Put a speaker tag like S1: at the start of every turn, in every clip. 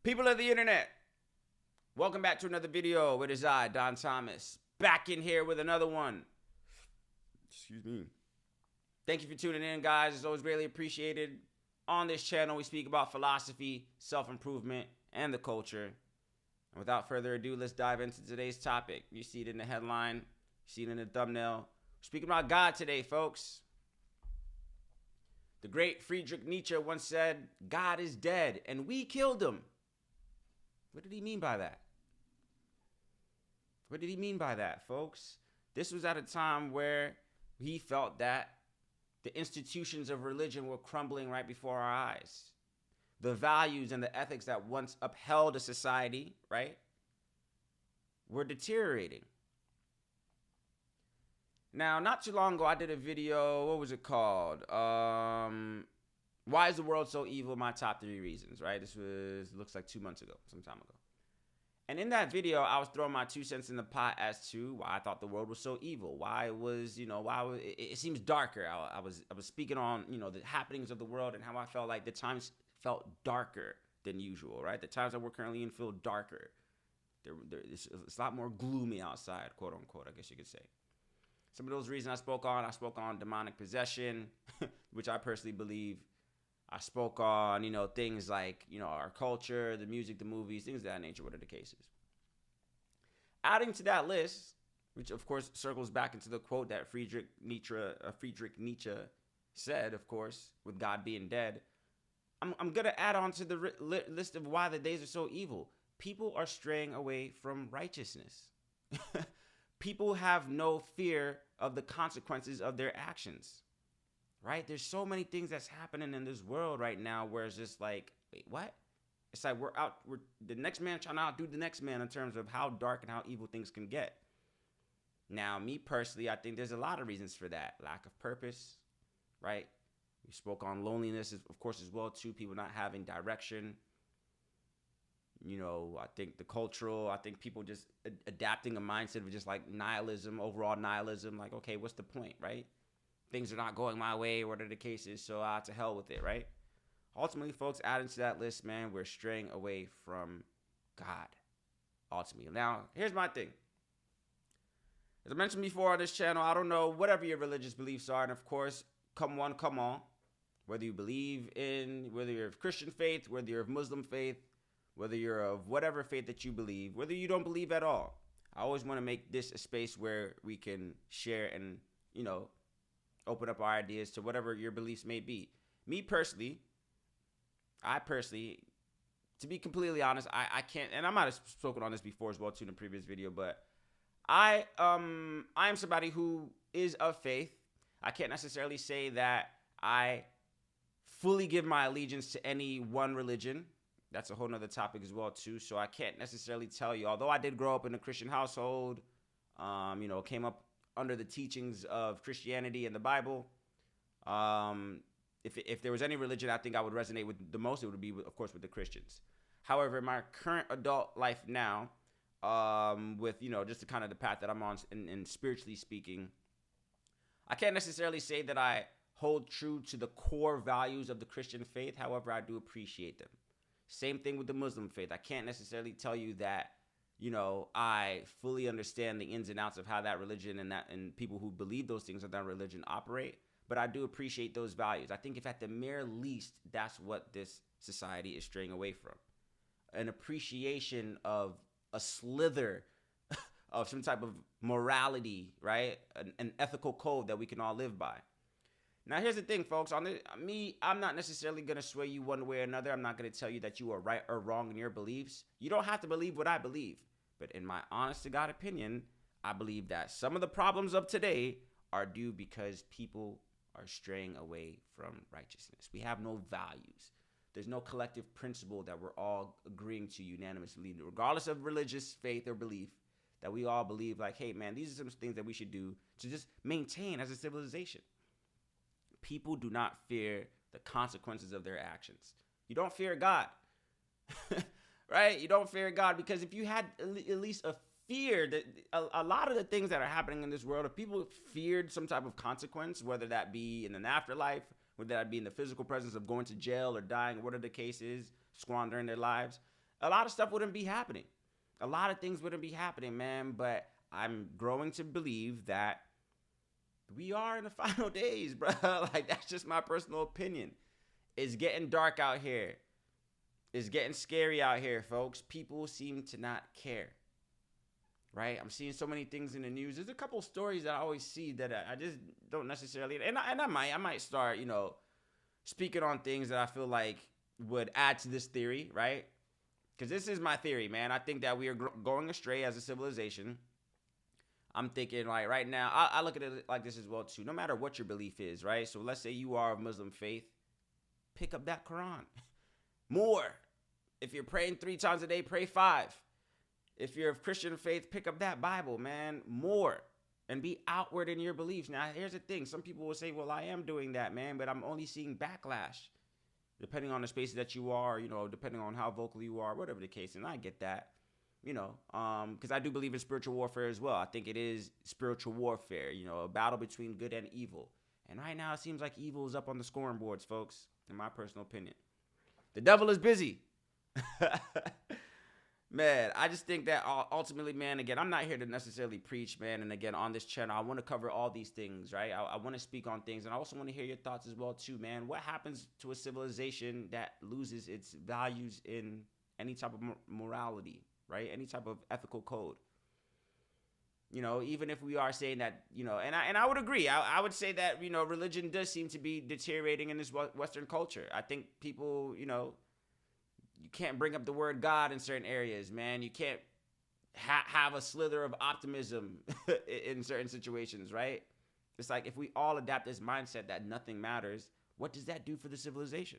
S1: People of the internet, welcome back to another video. It is I, Don Thomas, back in here with another one. Excuse me. Thank you for tuning in, guys. It's always greatly appreciated. On this channel, we speak about philosophy, self-improvement, and the culture. And without further ado, let's dive into today's topic. You see it in the headline, you see it in the thumbnail. We're speaking about God today, folks. The great Friedrich Nietzsche once said, God is dead, and we killed him. What did he mean by that? What did he mean by that, folks? This was at a time where he felt that the institutions of religion were crumbling right before our eyes. The values and the ethics that once upheld a society, right, were deteriorating. Now, not too long ago, I did a video. What was it called? Why is the world so evil? My top 3 reasons, right? This was, looks like 2 months ago, some time ago. And in that video, I was throwing my 2 cents in the pot as to why I thought the world was so evil. Why it was, it seems darker. I was speaking on, the happenings of the world and how I felt like the times felt darker than usual, right? The times that we're currently in feel darker. It's a lot more gloomy outside, quote unquote, I guess you could say. Some of those reasons I spoke on demonic possession, which I personally believe. I spoke on, things like, our culture, the music, the movies, things of that nature, whatever the case is. Adding to that list, which of course circles back into the quote that Friedrich Nietzsche said, of course, with God being dead, I'm going to add on to the list of why the days are so evil. People are straying away from righteousness. People have no fear of the consequences of their actions. Right? There's so many things that's happening in this world right now where it's just like, wait, what? It's like we're the next man trying to outdo the next man in terms of how dark and how evil things can get. Now, me personally, I think there's a lot of reasons for that. Lack of purpose, right? We spoke on loneliness, of course, as well, too. People not having direction. I think I think people just adapting a mindset of just like nihilism, overall nihilism. Like, okay, what's the point, right? Things are not going my way, whatever the case is, so to hell with it, right? Ultimately, folks, adding to that list, man, we're straying away from God, ultimately. Now, here's my thing. As I mentioned before on this channel, I don't know whatever your religious beliefs are, and of course, come on. Whether you're of Christian faith, whether you're of Muslim faith, whether you're of whatever faith that you believe, whether you don't believe at all, I always want to make this a space where we can share and, open up our ideas to whatever your beliefs may be. I personally, to be completely honest, I can't, and I might have spoken on this before as well too in a previous video, but I am somebody who is of faith. I can't necessarily say that I fully give my allegiance to any one religion. That's a whole nother topic as well too. So I can't necessarily tell you, although I did grow up in a Christian household, came up under the teachings of Christianity and the Bible. If there was any religion I think I would resonate with the most, it would be, of course, with the Christians. However, in my current adult life now, with, just the kind of the path that I'm on and spiritually speaking, I can't necessarily say that I hold true to the core values of the Christian faith. However, I do appreciate them. Same thing with the Muslim faith. I can't necessarily tell you that I fully understand the ins and outs of how that religion and people who believe those things of that religion operate, but I do appreciate those values. I think if at the mere least, that's what this society is straying away from. An appreciation of a slither of some type of morality, right? An ethical code that we can all live by. Now, here's the thing, folks. I'm not necessarily going to sway you one way or another. I'm not going to tell you that you are right or wrong in your beliefs. You don't have to believe what I believe. But in my honest to God opinion, I believe that some of the problems of today are due because people are straying away from righteousness. We have no values. There's no collective principle that we're all agreeing to unanimously, regardless of religious faith or belief, that we all believe like, hey, man, these are some things that we should do to just maintain as a civilization. People do not fear the consequences of their actions. You don't fear God, right? You don't fear God because if you had at least a fear that a lot of the things that are happening in this world, if people feared some type of consequence, whether that be in an afterlife, whether that be in the physical presence of going to jail or dying, whatever the case is, squandering their lives, a lot of stuff wouldn't be happening. A lot of things wouldn't be happening, man. But I'm growing to believe that we are in the final days, bro. Like, that's just my personal opinion. It's getting dark out here. It's getting scary out here, folks. People seem to not care, right? I'm seeing so many things in the news. There's a couple stories that I always see that I just don't necessarily, and I might start, speaking on things that I feel like would add to this theory, right? Because this is my theory, man. I think that we are going astray as a civilization. I'm thinking, like, right now, I look at it like this as well, too. No matter what your belief is, right? So let's say you are of Muslim faith, pick up that Quran. More. If you're praying 3 times a day, pray 5. If you're of Christian faith, pick up that Bible, man. More. And be outward in your beliefs. Now, here's the thing. Some people will say, well, I am doing that, man, but I'm only seeing backlash. Depending on the spaces that you are, depending on how vocal you are, whatever the case. And I get that, because I do believe in spiritual warfare as well. I think it is spiritual warfare, a battle between good and evil. And right now, it seems like evil is up on the scoring boards, folks, in my personal opinion. The devil is busy. Man, I just think that ultimately, man, again, I'm not here to necessarily preach, man. And again, on this channel, I want to cover all these things, right? I want to speak on things. And I also want to hear your thoughts as well, too, man. What happens to a civilization that loses its values in any type of morality, right? Any type of ethical code? Even if we are saying that, and I would agree. I would say that, religion does seem to be deteriorating in this Western culture. I think people, you can't bring up the word God in certain areas, man. You can't have a slither of optimism in certain situations, right? It's like if we all adapt this mindset that nothing matters, what does that do for the civilization?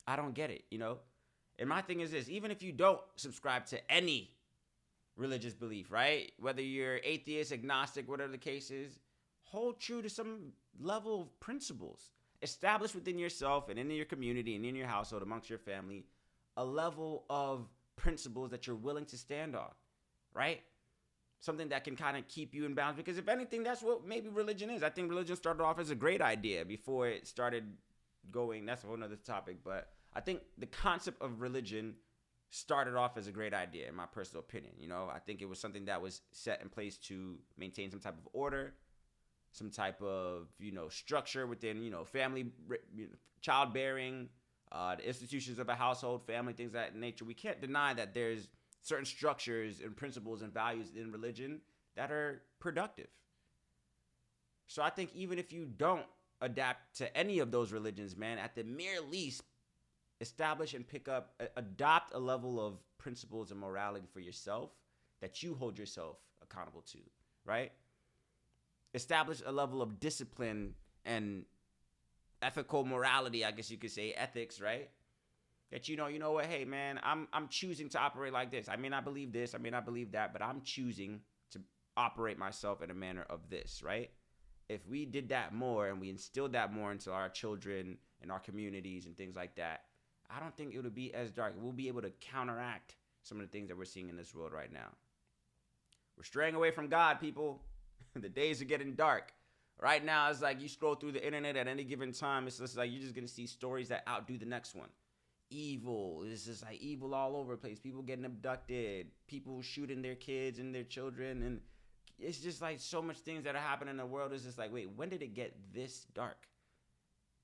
S1: I don't get it, And my thing is this, even if you don't subscribe to any religious belief, right? Whether you're atheist, agnostic, whatever the case is, hold true to some level of principles. Establish within yourself and in your community and in your household, amongst your family, a level of principles that you're willing to stand on, right? Something that can kind of keep you in balance. Because if anything, that's what maybe religion is. I think religion started off as a great idea before it started going. That's a whole nother topic. But I think the concept of religion started off as a great idea, in my personal opinion. I think it was something that was set in place to maintain some type of order, some type of, structure within, family, childbearing, the institutions of a household, family, things of that nature. We can't deny that there's certain structures and principles and values in religion that are productive. So I think even if you don't adapt to any of those religions, man, at the mere least, establish and adopt a level of principles and morality for yourself that you hold yourself accountable to, right? Establish a level of discipline and ethical morality, I guess you could say, ethics, right? That you know what, hey man, I'm choosing to operate like this. I may not believe this, I may not believe that, but I'm choosing to operate myself in a manner of this, right? If we did that more and we instilled that more into our children and our communities and things like that, I don't think it would be as dark. We'll be able to counteract some of the things that we're seeing in this world right now. We're straying away from God, people. The days are getting dark. Right now, it's like you scroll through the internet at any given time. It's just like you're just going to see stories that outdo the next one. Evil. It's just like evil all over the place. People getting abducted. People shooting their kids and their children. And it's just like so much things that are happening in the world. It's just like, wait, when did it get this dark?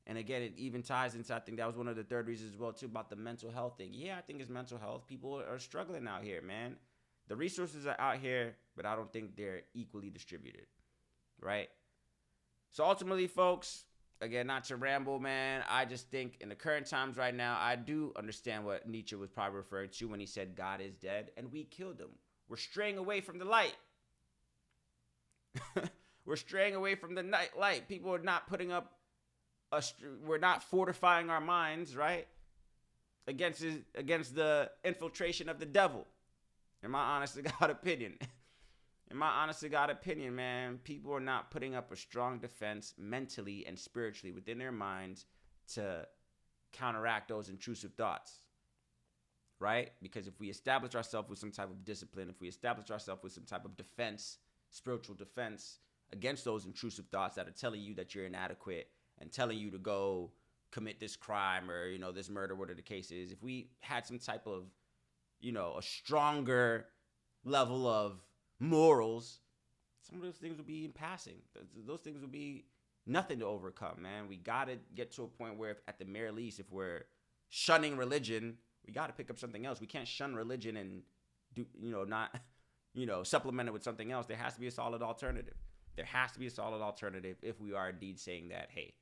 S1: And again, it even ties into, I think that was one of the third reasons as well, too, about the mental health thing. Yeah, I think it's mental health. People are struggling out here, man. The resources are out here, but I don't think they're equally distributed, right? So ultimately, folks, again, not to ramble, man, I just think in the current times right now, I do understand what Nietzsche was probably referring to when he said God is dead, and we killed him. We're straying away from the light. We're straying away from the light. People are not putting up, we're not fortifying our minds, right, against the infiltration of the devil. In my honest to God opinion. In my honest to God opinion, man, people are not putting up a strong defense mentally and spiritually within their minds to counteract those intrusive thoughts, right? Because if we establish ourselves with some type of discipline, if we establish ourselves with some type of defense, spiritual defense against those intrusive thoughts that are telling you that you're inadequate and telling you to go commit this crime or, this murder, whatever the case is, if we had some type of, a stronger level of morals, some of those things would be in passing. Those things would be nothing to overcome, man. We got to get to a point where, at the mere least, if we're shunning religion, we got to pick up something else. We can't shun religion and do, not, supplement it with something else. There has to be a solid alternative. There has to be a solid alternative if we are indeed saying that, hey,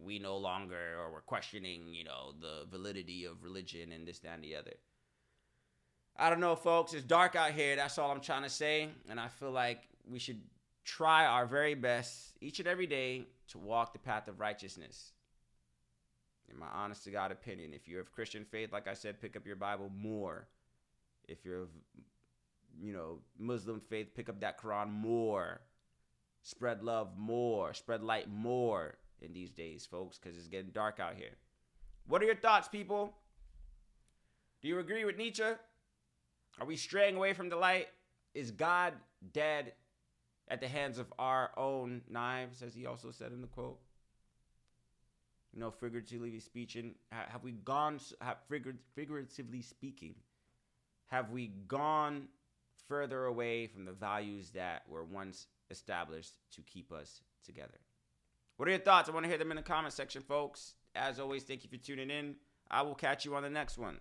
S1: we no longer, or we're questioning, the validity of religion and this, that, and the other. I don't know, folks. It's dark out here. That's all I'm trying to say. And I feel like we should try our very best each and every day to walk the path of righteousness. In my honest to God opinion, if you're of Christian faith, like I said, pick up your Bible more. If you're of, Muslim faith, pick up that Quran more. Spread love more. Spread light more in these days, folks, because it's getting dark out here. What are your thoughts, people? Do you agree with Nietzsche? Are we straying away from the light? Is God dead at the hands of our own knives, as he also said in the quote? Figuratively speaking, figuratively speaking, have we gone further away from the values that were once established to keep us together? What are your thoughts? I want to hear them in the comment section, folks. As always, thank you for tuning in. I will catch you on the next one.